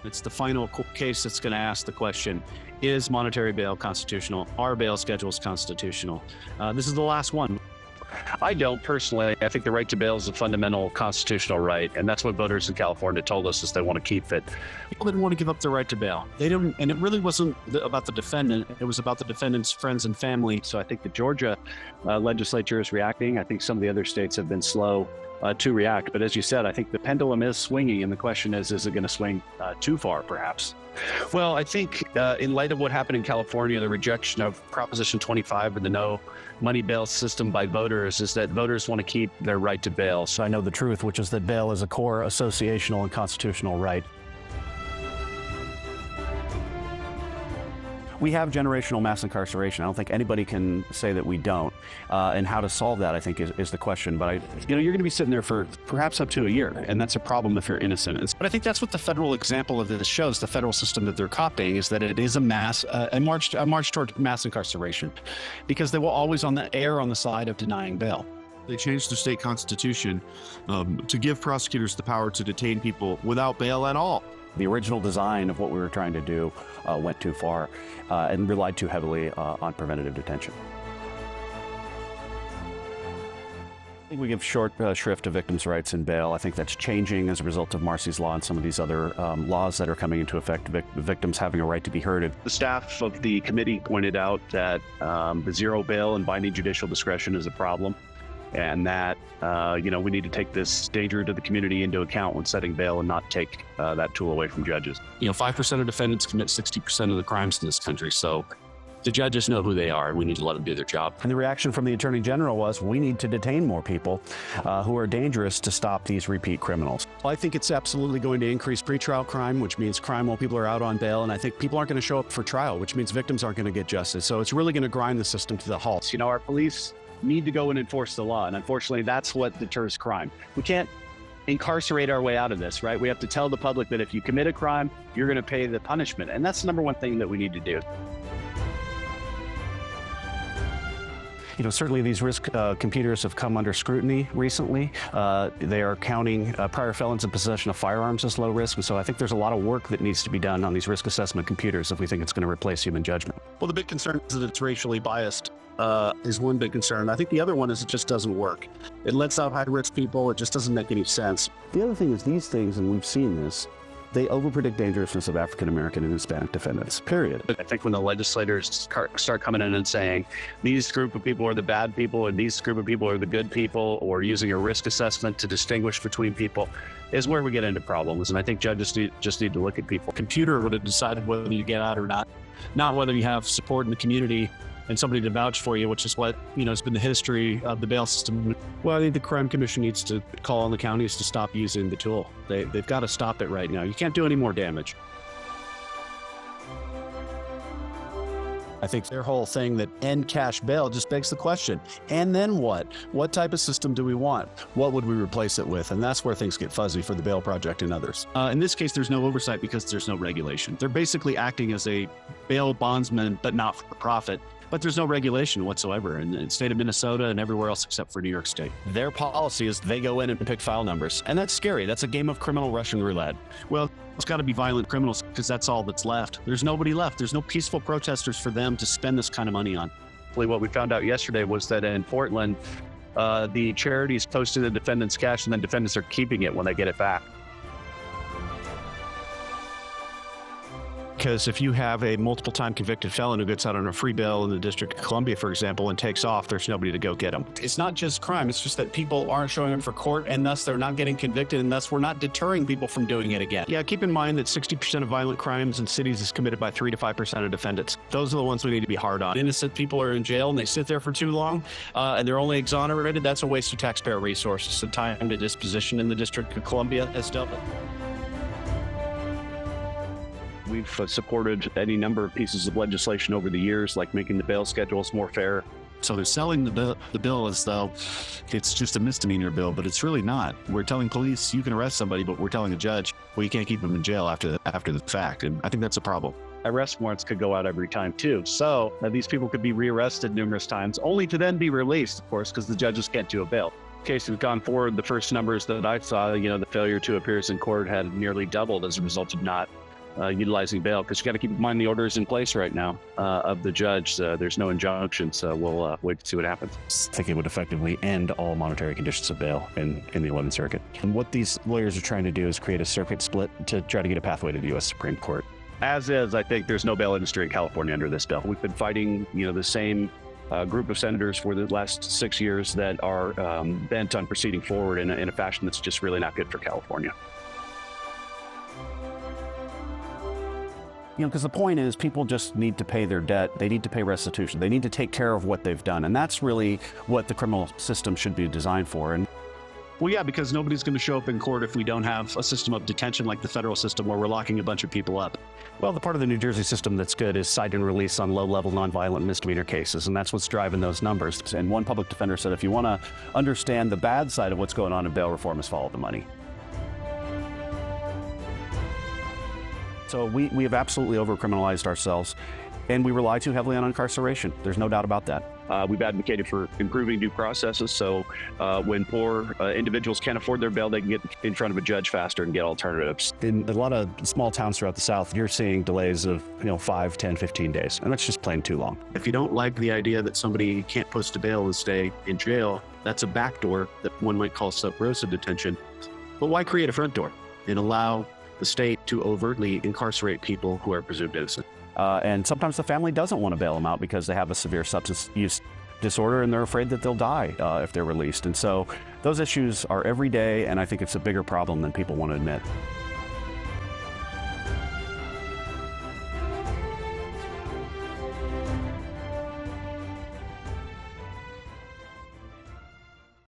It's the final case that's going to ask the question, is monetary bail constitutional? Are bail schedules constitutional? This is the last one. I don't personally. I think the right to bail is a fundamental constitutional right, and that's what voters in California told us is they want to keep it. People didn't want to give up their right to bail. They didn't, and it really wasn't about the defendant. It was about the defendant's friends and family. So I think the Georgia legislature is reacting. I think some of the other states have been slow to react. But as you said, I think the pendulum is swinging, and the question is it going to swing too far, perhaps? Well, I think in light of what happened in California, the rejection of Proposition 25 and the no money bail system by voters is that voters want to keep their right to bail. So I know the truth, which is that bail is a core associational and constitutional right. We have generational mass incarceration. I don't think anybody can say that we don't. And how to solve that, I think, is the question. But you're going to be sitting there for perhaps up to a year, and that's a problem if you're innocent. But I think that's what the federal example of this shows. The federal system that they're copying is that it is a march toward mass incarceration, because they will always err on the side of denying bail. They changed the state constitution to give prosecutors the power to detain people without bail at all. The original design of what we were trying to do went too far and relied too heavily on preventative detention. I think we give short shrift to victims' rights in bail. I think that's changing as a result of Marcy's Law and some of these other laws that are coming into effect, victims having a right to be heard. The staff of the committee pointed out that the zero bail and binding judicial discretion is a problem, and that we need to take this danger to the community into account when setting bail and not take that tool away from judges. 5% of defendants commit 60% of the crimes in this country. So the judges know who they are, and we need to let them do their job. And the reaction from the Attorney General was, we need to detain more people who are dangerous to stop these repeat criminals. I think it's absolutely going to increase pretrial crime, which means crime while people are out on bail. And I think people aren't going to show up for trial, which means victims aren't going to get justice. So it's really going to grind the system to the halt. Our police need to go and enforce the law. And unfortunately, that's what deters crime. We can't incarcerate our way out of this, right? We have to tell the public that if you commit a crime, you're going to pay the punishment. And that's the number one thing that we need to do. Certainly these risk computers have come under scrutiny recently. They are counting prior felons in possession of firearms as low risk. And so I think there's a lot of work that needs to be done on these risk assessment computers if we think it's going to replace human judgment. Well, the big concern is that it's racially biased. Is one big concern. I think the other one is it just doesn't work. It lets out high-risk people. It just doesn't make any sense. The other thing is these things, and we've seen this, they overpredict dangerousness of African-American and Hispanic defendants, period. I think when the legislators start coming in and saying, these group of people are the bad people and these group of people are the good people, or using a risk assessment to distinguish between people, is where we get into problems. And I think judges just need to look at people. Computer would have decided whether you get out or not whether you have support in the community and somebody to vouch for you, which is what, has been the history of the bail system. Well, I think the Crime Commission needs to call on the counties to stop using the tool. They've got to stop it right now. You can't do any more damage. I think their whole thing that end cash bail just begs the question, and then what? What type of system do we want? What would we replace it with? And that's where things get fuzzy for the Bail Project and others. In this case, there's no oversight because there's no regulation. They're basically acting as a bail bondsman, but not for profit. But there's no regulation whatsoever in the state of Minnesota and everywhere else except for New York State. Their policy is they go in and pick file numbers. And that's scary. That's a game of criminal Russian roulette. Well, it's got to be violent criminals because that's all that's left. There's nobody left. There's no peaceful protesters for them to spend this kind of money on. What we found out yesterday was that in Portland, the charities posted the defendants' cash and then defendants are keeping it when they get it back. Because if you have a multiple time convicted felon who gets out on a free bail in the District of Columbia, for example, and takes off, there's nobody to go get them. It's not just crime. It's just that people aren't showing up for court, and thus they're not getting convicted, and thus we're not deterring people from doing it again. Yeah, keep in mind that 60% of violent crimes in cities is committed by 3 to 5% of defendants. Those are the ones we need to be hard on. Innocent people are in jail and they sit there for too long, and they're only exonerated. That's a waste of taxpayer resources. The time to disposition in the District of Columbia has doubled. We've supported any number of pieces of legislation over the years, like making the bail schedules more fair. So they're selling the bill as though it's just a misdemeanor bill, but it's really not. We're telling police you can arrest somebody, but we're telling a judge, well, you can't keep them in jail after the fact. And I think that's a problem. Arrest warrants could go out every time too. So these people could be rearrested numerous times, only to then be released, of course, because the judges can't do a bail. In case we've gone forward, the first numbers that I saw, the failure to appear in court had nearly doubled as a result of not utilizing bail, because you got to keep in mind the order is in place right now of the judge. There's no injunction, so we'll wait to see what happens. I think it would effectively end all monetary conditions of bail in the 11th Circuit. And what these lawyers are trying to do is create a circuit split to try to get a pathway to the U.S. Supreme Court. As is, I think there's no bail industry in California under this bill. We've been fighting, the same group of senators for the last 6 years that are bent on proceeding forward in a fashion that's just really not good for California. Because the point is people just need to pay their debt. They need to pay restitution. They need to take care of what they've done. And that's really what the criminal system should be designed for. And Well, yeah, because nobody's going to show up in court if we don't have a system of detention like the federal system where we're locking a bunch of people up. well, the part of the New Jersey system that's good is cite and release on low-level nonviolent misdemeanor cases, and that's what's driving those numbers. And one public defender said, if you want to understand the bad side of what's going on in bail reform, is follow the money. So we have absolutely over-criminalized ourselves, and we rely too heavily on incarceration. There's no doubt about that. We've advocated for improving due processes, so when poor individuals can't afford their bail, they can get in front of a judge faster and get alternatives. In a lot of small towns throughout the South, you're seeing delays of 5, 10, 15 days, and that's just plain too long. If you don't like the idea that somebody can't post a bail and stay in jail, that's a backdoor that one might call sub rosa detention. But why create a front door and allow the state to overtly incarcerate people who are presumed innocent? And sometimes the family doesn't want to bail them out because they have a severe substance use disorder and they're afraid that they'll die if they're released. And so those issues are every day, and I think it's a bigger problem than people want to admit.